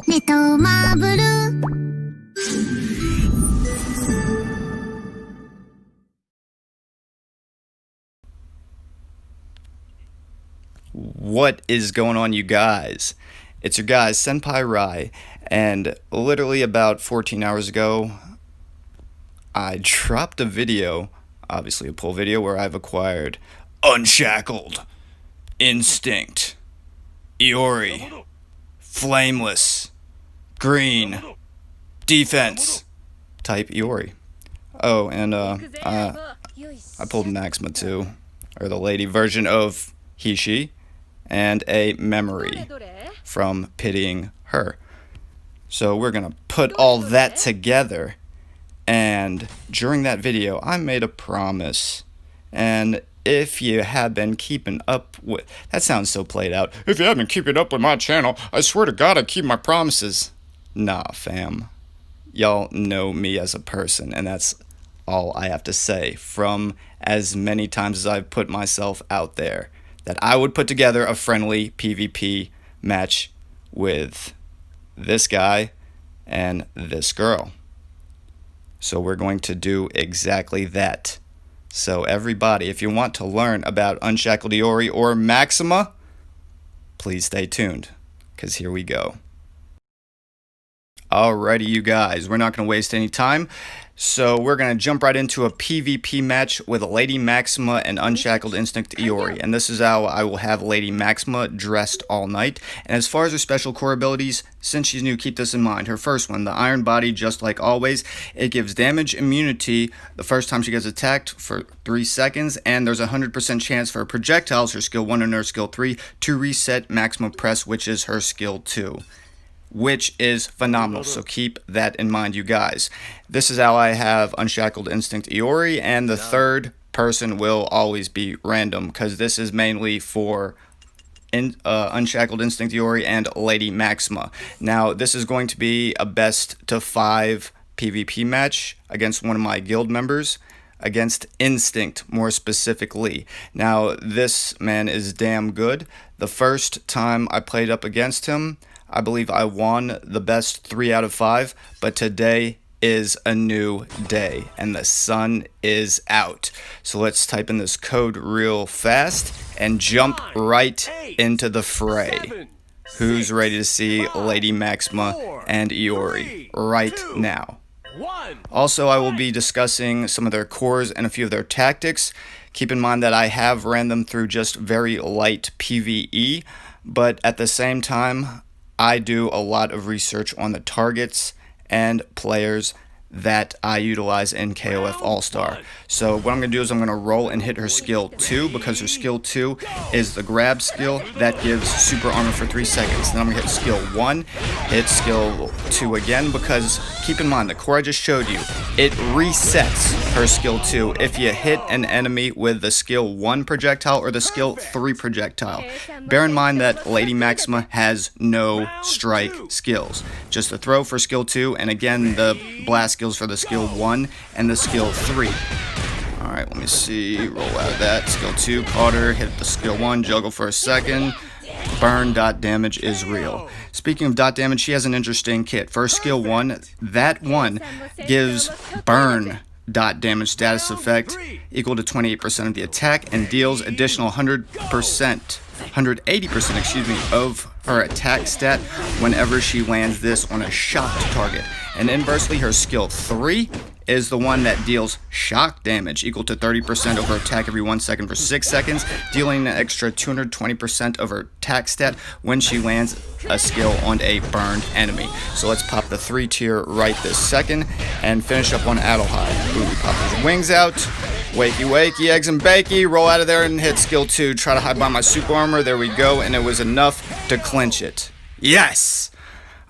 目とまぶる What is going on, you guys? It's your guys, Senpai Rai, and literally about 14 hours ago, I dropped a video, obviously a pull video, where I've acquired Unshackled, Instinct, Iori, Flameless, Green, Defense type Iori. Oh, and I pulled Maxima too, or the lady version of he/she, and a memory from pitying her. So we're gonna put all that together, and during that video I made a promise, and if you have been keeping up with, that sounds so played out, if you have been keeping up with my channel, I swear to God I keep my promises. Nah, fam, y'all know me as a person, and that's all I have to say from as many times as I've put myself out there, that I would put together a friendly PvP match with this guy and this girl. So we're going to do exactly that. So everybody, if you want to learn about Unshackled Iori or Maxima, please stay tuned, because here we go. Alrighty, you guys, we're not going to waste any time. So we're going to jump right into a PvP match with Lady Maxima and Unshackled Instinct Iori. And this is how I will have Lady Maxima dressed all night. And as far as her special core abilities, since she's new, keep this in mind. Her first one, the Iron Body, just like always, it gives damage immunity the first time she gets attacked for 3 seconds. And there's a 100% chance for projectiles, her skill 1 and her skill 3, to reset Maxima Press, which is her skill 2. Which is phenomenal, so keep that in mind, you guys. This is how I have Unshackled Instinct Iori, and the third person will always be random, because this is mainly for Unshackled Instinct Iori and Lady Maxima. Now, this is going to be a best to 5 PvP match against one of my guild members, against Instinct more specifically. Now, this man is damn good. The first time I played up against him, I believe I won the best 3 out of 5, but today is a new day, and the sun is out. So let's type in this code real fast and jump right into the fray. Who's ready to see Lady Maxima and Iori right now? Also, I will be discussing some of their cores and a few of their tactics. Keep in mind that I have ran them through just very light PvE, but at the same time, I do a lot of research on the targets and players that I utilize in KoF AllStar. So what I'm going to do is I'm going to roll and hit her skill 2, because her skill 2 is the grab skill that gives super armor for 3 seconds. Then I'm going to hit skill 1, hit skill 2 again, because keep in mind the core I just showed you, it resets her skill 2 if you hit an enemy with the skill 1 projectile or the skill 3 projectile. Bear in mind that Lady Maxima has no strike skills, just the throw for skill 2, and again the blast skills for the skill 1 and the skill 3. Alright, let me see, roll out of that, skill 2, caught her, hit the skill 1, juggle for a second, burn dot damage is real. Speaking of dot damage, she has an interesting kit. For skill 1, that one gives burn dot damage status effect equal to 28% of the attack, and deals additional 180%, excuse me, of her attack stat whenever she lands this on a shocked target. And inversely, her skill 3 is the one that deals shock damage equal to 30% of her attack every 1 second for 6 seconds, dealing an extra 220% of her attack stat when she lands a skill on a burned enemy. So let's pop the 3 tier right this second and finish up on Adelheid. Ooh, we pop his wings out. Wakey wakey, eggs and bakey, roll out of there and hit skill 2, try to hide behind my super armor, there we go, and it was enough to clinch it. Yes!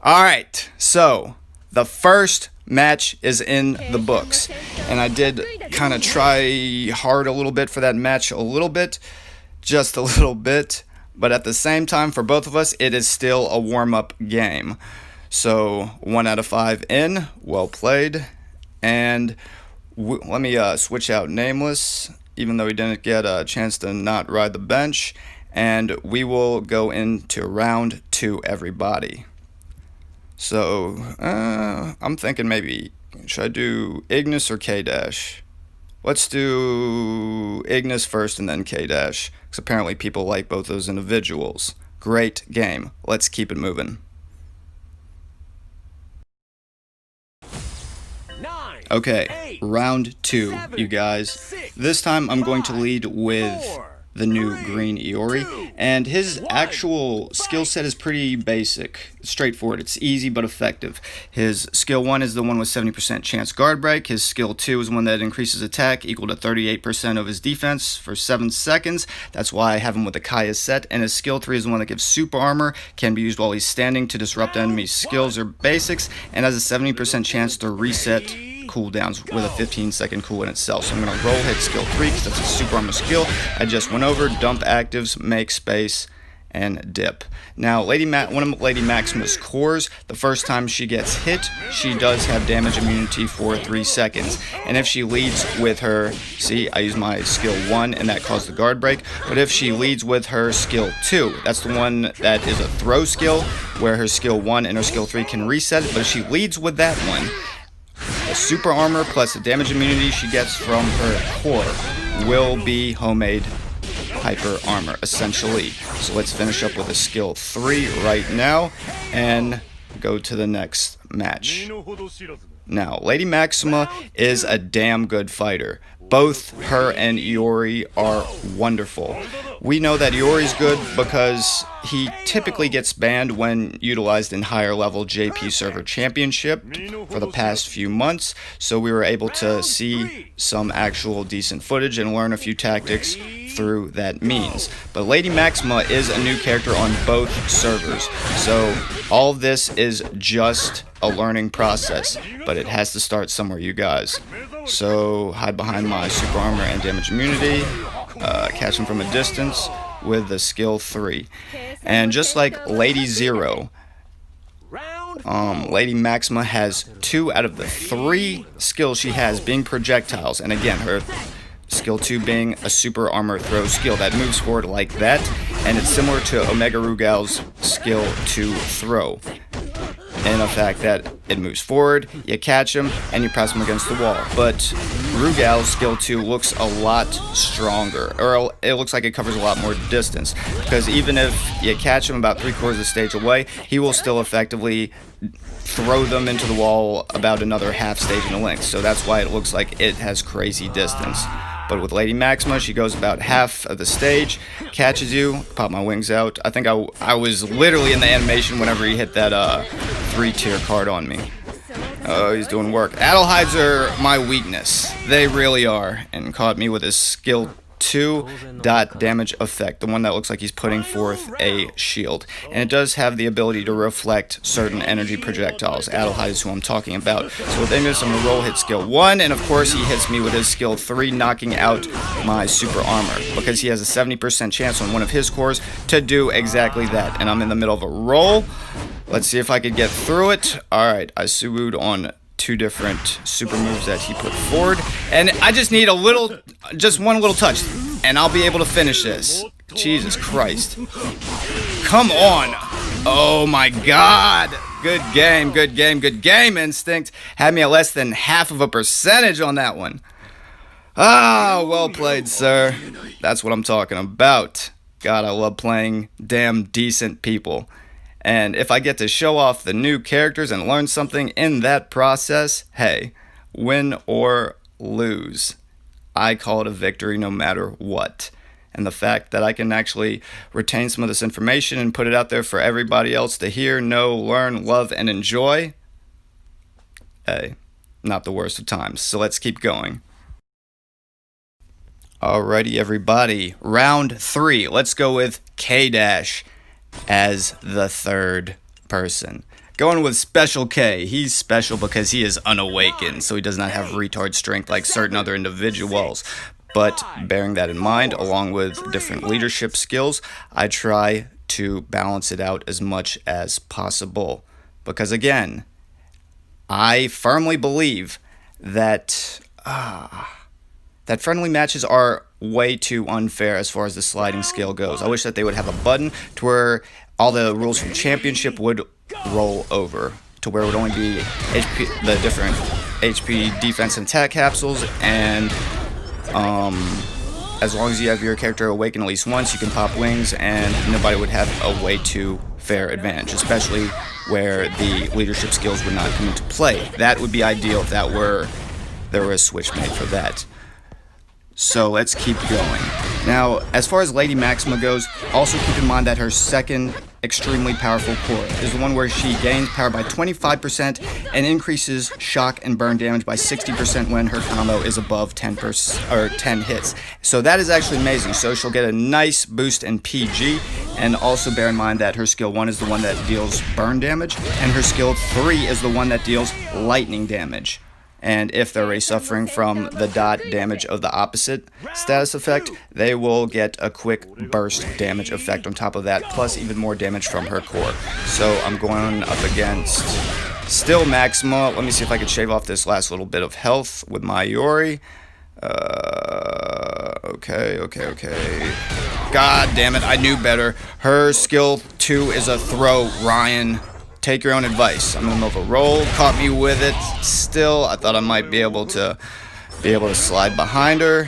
Alright, so the first match is in the books, and I did kind of try hard a little bit for that match, just a little bit, but at the same time, for both of us, it is still a warm-up game. So 1 out of 5 in, well played, and let me switch out Nameless, even though he didn't get a chance to not ride the bench, and we will go into round 2, everybody. So, I'm thinking maybe, should I do Ignis or K-Dash? Let's do Ignis first and then K-Dash, because apparently people like both those individuals. Great game. Let's keep it moving. Okay, round 2, you guys. This time I'm going to lead with the new green Iori, and his actual skill set is pretty basic, straightforward. It's easy but effective. His skill 1 is the one with 70% chance guard break. His skill 2 is one that increases attack equal to 38% of his defense for 7 seconds. That's why I have him with the Kaya set. And his skill 3 is the one that gives super armor, can be used while he's standing to disrupt enemies' skills or basics, and has a 70% chance to reset cooldowns with a 15-second cooldown itself. So I'm going to roll hit skill 3 because that's a super armor skill. I just went over, dump actives, make space, and dip. Now, one of Lady Maxima's cores, the first time she gets hit, she does have damage immunity for 3 seconds. And if she leads with her, see, I use my skill 1 and that caused the guard break. But if she leads with her skill 2, that's the one that is a throw skill, where her skill 1 and her skill 3 can reset it. But if she leads with that one, the super armor plus the damage immunity she gets from her core will be homemade hyper armor, essentially. So let's finish up with a skill 3 right now and go to the next match. Now, Lady Maxima is a damn good fighter. Both her and Iori are wonderful. We know that Iori's good because he typically gets banned when utilized in higher level JP server championship for the past few months, so we were able to see some actual decent footage and learn a few tactics through that means. But Lady Maxima is a new character on both servers, so all of this is just a learning process, but it has to start somewhere, you guys. So hide behind my super armor and damage immunity, catch him from a distance with the skill 3. And just like Lady Zero, Lady Maxima has 2 out of the 3 skills she has being projectiles, and again, her skill 2 being a super armor throw skill that moves forward like that, and it's similar to Omega Rugal's skill 2 throw, in the fact that it moves forward, you catch him, and you press him against the wall. But Rugal's skill 2 looks a lot stronger, or it looks like it covers a lot more distance, because even if you catch him about 3/4 of the stage away, he will still effectively throw them into the wall about another half stage in length. So that's why it looks like it has crazy distance. But with Lady Maxima, she goes about half of the stage, catches you, pop my wings out. I think I was literally in the animation whenever he hit that 3-tier card on me. Oh, he's doing work. Adelhides are my weakness. They really are. And caught me with his skill 2 dot damage effect, the one that looks like he's putting forth a shield. And it does have the ability to reflect certain energy projectiles. Adelheid is who I'm talking about. So with Ignis, I'm going to roll hit skill 1, and of course he hits me with his skill 3, knocking out my super armor, because he has a 70% chance on one of his cores to do exactly that. And I'm in the middle of a roll. Let's see if I could get through it. Alright, I sued on 2 different super moves that he put forward, and I just need just one little touch, and I'll be able to finish this. Jesus Christ. Come on. Oh my God. Good game, good game, good game, Instinct. Had me at less than half of a percentage on that one. Ah, well played, sir. That's what I'm talking about. God, I love playing damn decent people. And if I get to show off the new characters and learn something in that process, hey, win or lose, I call it a victory no matter what. And the fact that I can actually retain some of this information and put it out there for everybody else to hear, know, learn, love, and enjoy, hey, not the worst of times. So let's keep going. Alrighty, everybody. Round 3. Let's go with K-Dash as the third person. Going with Special K. He's special because he is unawakened, so he does not have retard strength like certain other individuals. But bearing that in mind, along with different leadership skills, I try to balance it out as much as possible. Because again, I firmly believe that that friendly matches are way too unfair as far as the sliding scale goes. I wish that they would have a button to where all the rules from championship would roll over. to where it would only be the different HP, defense, and attack capsules, and as long as you have your character awaken at least once, you can pop wings, and nobody would have a way to fair advantage, especially where the leadership skills would not come into play. That would be ideal if there were a switch made for that. So let's keep going. Now, as far as Lady Maxima goes, also keep in mind that her second extremely powerful core is the one where she gains power by 25% and increases shock and burn damage by 60% when her combo is above 10 hits. So that is actually amazing. So she'll get a nice boost in PG, and also bear in mind that her skill 1 is the one that deals burn damage, and her skill 3 is the one that deals lightning damage. And if they're already suffering from the dot damage of the opposite status effect, they will get a quick burst damage effect on top of that, plus even more damage from her core. So I'm going up against still Maxima. Let me see if I can shave off this last little bit of health with my Iori. Okay. God damn it, I knew better. Her skill 2 is a throw, Ryan. Take your own advice. I'm in the middle of a roll, caught me with it. Still, I thought I might be able to slide behind her.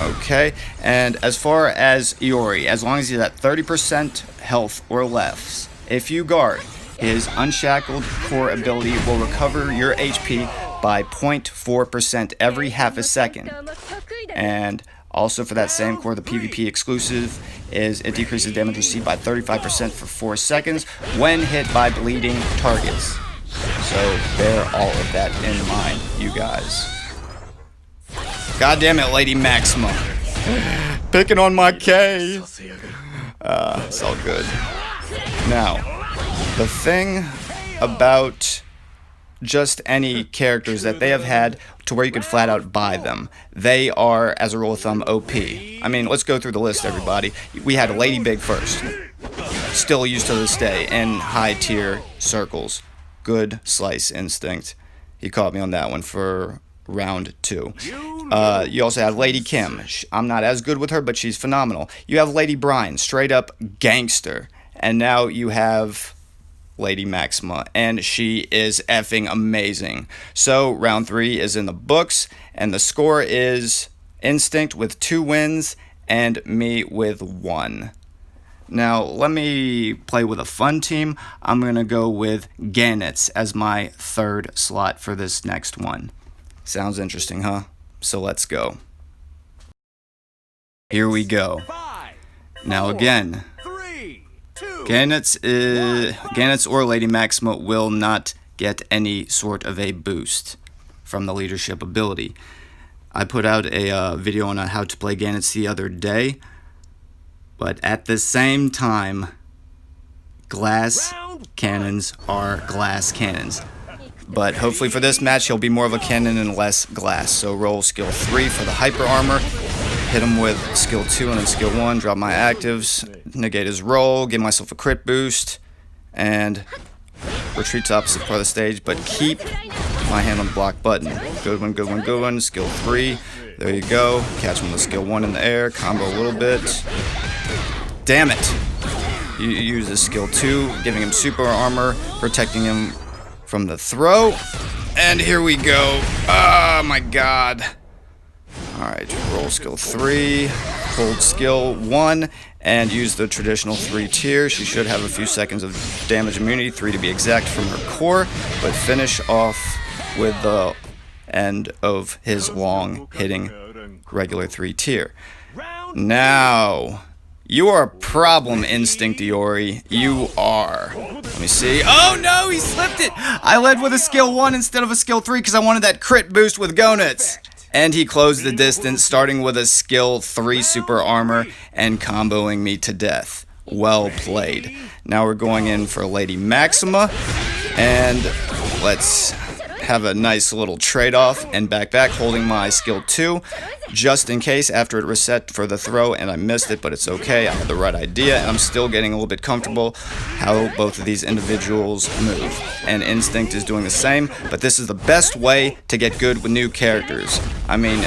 Okay, and as far as Iori, as long as he's at 30% health or less, if you guard, his unshackled core ability will recover your HP by 0.4% every half a second. And also for that same core, the PvP exclusive is it decreases damage received by 35% for 4 seconds when hit by bleeding targets. So bear all of that in mind, you guys. God damn it, Lady Maxima. Picking on my K. It's all good. Now, the thing about just any characters that they have had to where you could flat out buy them, they are, as a rule of thumb, OP. I mean, let's go through the list, everybody. We had Lady Big first, still used to this day in high tier circles. Good slice instinct. He caught me on that one for round 2. You also have Lady Kim. I'm not as good with her, but she's phenomenal. You have Lady Brian, straight up gangster. And now you have Lady Maxima, and she is effing amazing. So round 3 is in the books, and the score is Instinct with 2 wins and me with 1. Now let me play with a fun team. I'm gonna go with Ganitz as my 3rd slot for this next one. Sounds interesting, huh? So let's go. Here we go. Now again, Ganitz or Lady Maxima will not get any sort of a boost from the leadership ability. I put out a video on how to play Ganitz the other day, but at the same time, glass cannons are glass cannons. But hopefully for this match, he'll be more of a cannon and less glass. So roll skill 3 for the hyper armor. Hit him with skill 2 and then skill 1. Drop my actives. Negate his roll. Give myself a crit boost. And retreat to opposite part of the stage. But keep my hand on the block button. Good one, good one, good one. Skill 3. There you go. Catch him with skill 1 in the air. Combo a little bit. Damn it. You use his skill 2. Giving him super armor. Protecting him from the throw, and here we go. Oh my god. Alright, roll skill 3, hold skill 1, and use the traditional 3 tier. She should have a few seconds of damage immunity, 3 to be exact, from her core, but finish off with the end of his long hitting regular 3 tier. Now, you are a problem, Instinct Iori. You are. Let me see. Oh no, he slipped it! I led with a skill 1 instead of a skill 3 because I wanted that crit boost with Gonitz. And he closed the distance, starting with a skill 3 super armor and comboing me to death. Well played. Now we're going in for Lady Maxima. And let's have a nice little trade-off and back holding my skill 2 just in case after it reset for the throw and I missed it, but it's okay. I had the right idea and I'm still getting a little bit comfortable how both of these individuals move, and Instinct is doing the same. But this is the best way to get good with new characters. I mean,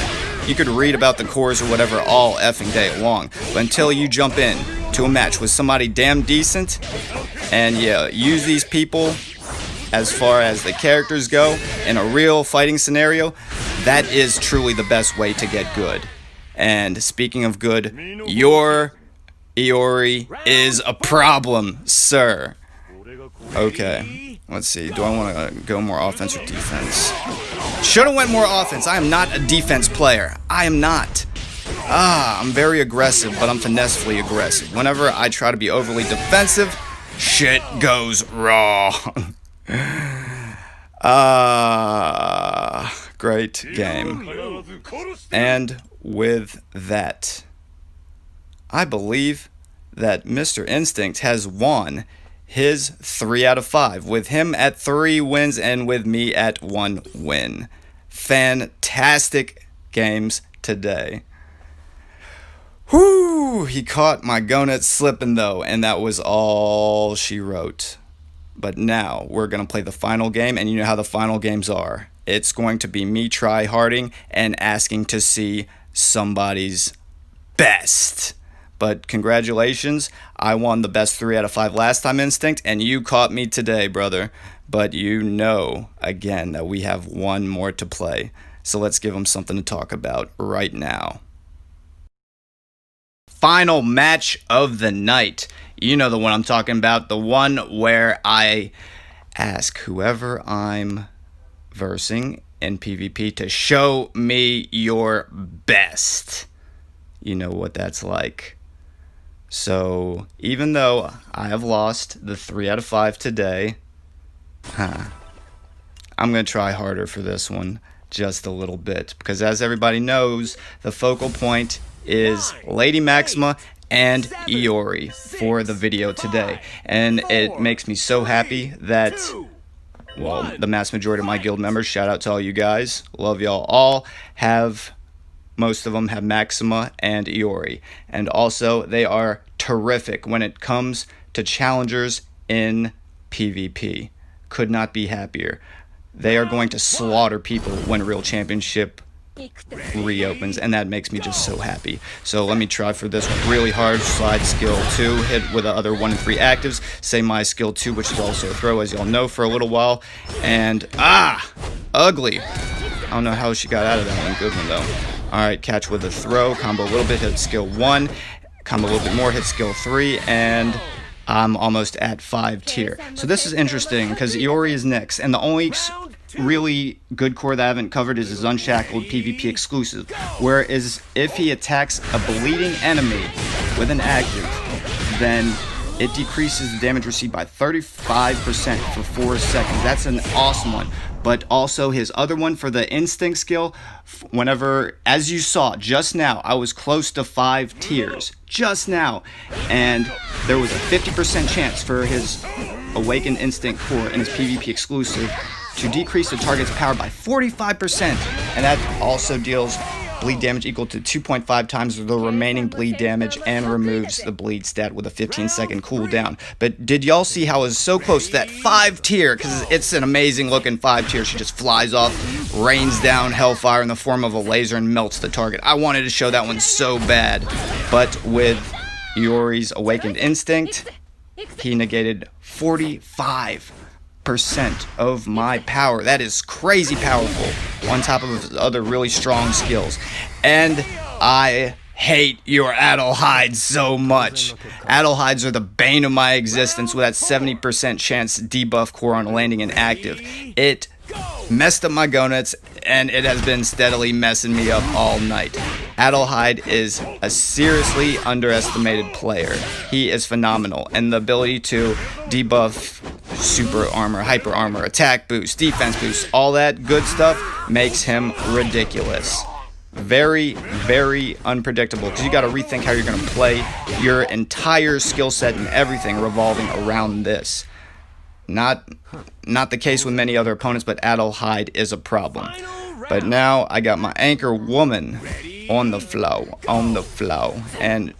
you could read about the cores or whatever all effing day long, but until you jump in to a match with somebody damn decent and yeah, use these people, as far as the characters go, in a real fighting scenario, that is truly the best way to get good. And speaking of good, your Iori is a problem, sir. Okay, let's see. Do I want to go more offense or defense? Should have went more offense. I am not a defense player. I am not. I'm very aggressive, but I'm finessefully aggressive. Whenever I try to be overly defensive, shit goes wrong. Great game. And with that, I believe that Mr. Instinct has won his 3 out of 5, with him at 3 wins and with me at 1 win. Fantastic games today. Whoo! He caught my gonad slipping though, and that was all she wrote. But now we're going to play the final game, and you know how the final games are. It's going to be me try-harding and asking to see somebody's best. But congratulations, I won the best 3 out of 5 last time, Instinct, and you caught me today, brother. But you know, again, that we have one more to play. So let's give them something to talk about right now. Final match of the night. You know the one I'm talking about, the one where I ask whoever I'm versing in PvP to show me your best. You know what that's like. So even though I have lost the 3 out of 5 today, I'm going to try harder for this one just a little bit, because as everybody knows, the focal point is Lady Maxima and Iori for the video today, and it makes me so happy that, well, the mass majority of my guild members, shout out to all you guys, love y'all all, most of them have Maxima and Iori, and also they are terrific when it comes to challengers in PvP. Could not be happier. They are going to slaughter people when Real Championship reopens, and that makes me just so happy. So let me try for this one really hard. Slide skill 2, hit with the other 1 and 3 actives, say my skill 2, which is also a throw, as y'all know, for a little while, and ugly. I don't know how she got out of that one. Good one though. Alright, catch with a throw, combo a little bit, hit skill 1, combo a little bit more, hit skill 3, and I'm almost at 5 tier. So this is interesting because Iori is next, and the only really good core that I haven't covered is his unshackled PvP exclusive, whereas if he attacks a bleeding enemy with an active, then it decreases the damage received by 35% for 4 seconds. That's an awesome one. But also his other one for the instinct skill, whenever, as you saw just now, I was close to 5 tiers, just now, and there was a 50% chance for his awakened instinct core and his PvP exclusive to decrease the target's power by 45%, and that also deals bleed damage equal to 2.5 times the remaining bleed damage and removes the bleed stat with a 15-second cooldown. But did y'all see how it was so close to that 5 tier? Because it's an amazing looking 5 tier. She just flies off, rains down hellfire in the form of a laser, and melts the target. I wanted to show that one so bad, but with Iori's awakened instinct, he negated 45% of my power. That is crazy powerful, on top of his other really strong skills. And I hate your Adelhides so much. Adelhides are the bane of my existence with that 70% chance debuff core on landing and active. It messed up my gonads, and it has been steadily messing me up all night. Adelhide is a seriously underestimated player. He is phenomenal, and the ability to debuff super armor, hyper armor, attack boost, defense boost, all that good stuff makes him ridiculous. Very, very unpredictable, because you got to rethink how you're going to play your entire skill set and everything revolving around this. Not the case with many other opponents, but Adelhide is a problem. But now I got my anchor woman on the flow, and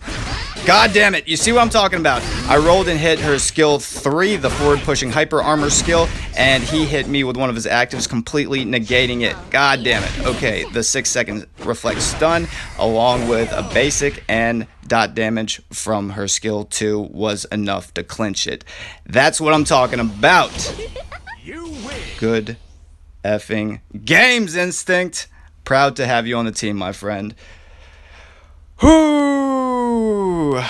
god damn it, you see what I'm talking about. I rolled and hit her skill 3, the forward pushing hyper armor skill, and he hit me with one of his actives, completely negating it. God damn it. Okay, the 6-second reflect stun along with a basic and dot damage from her skill 2 was enough to clinch it. That's what I'm talking about. Good effing games, Instinct. Proud to have you on the team, my friend. Whoo!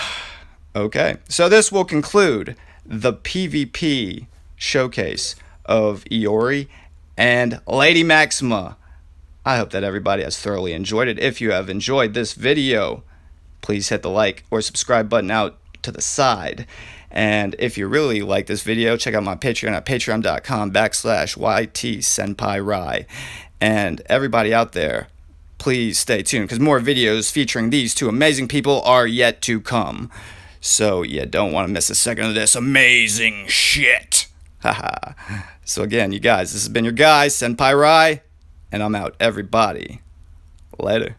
Okay, so this will conclude the PvP showcase of Iori and Lady Maxima. I hope that everybody has thoroughly enjoyed it. If you have enjoyed this video, please hit the like or subscribe button out to the side. And if you really like this video, check out my Patreon at patreon.com/YTSenpaiRai. And everybody out there, please stay tuned, because more videos featuring these two amazing people are yet to come. So you don't want to miss a second of this amazing shit. Haha. So again, you guys, this has been your guy, Senpai Rai, and I'm out, everybody. Later.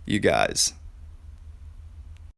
You guys.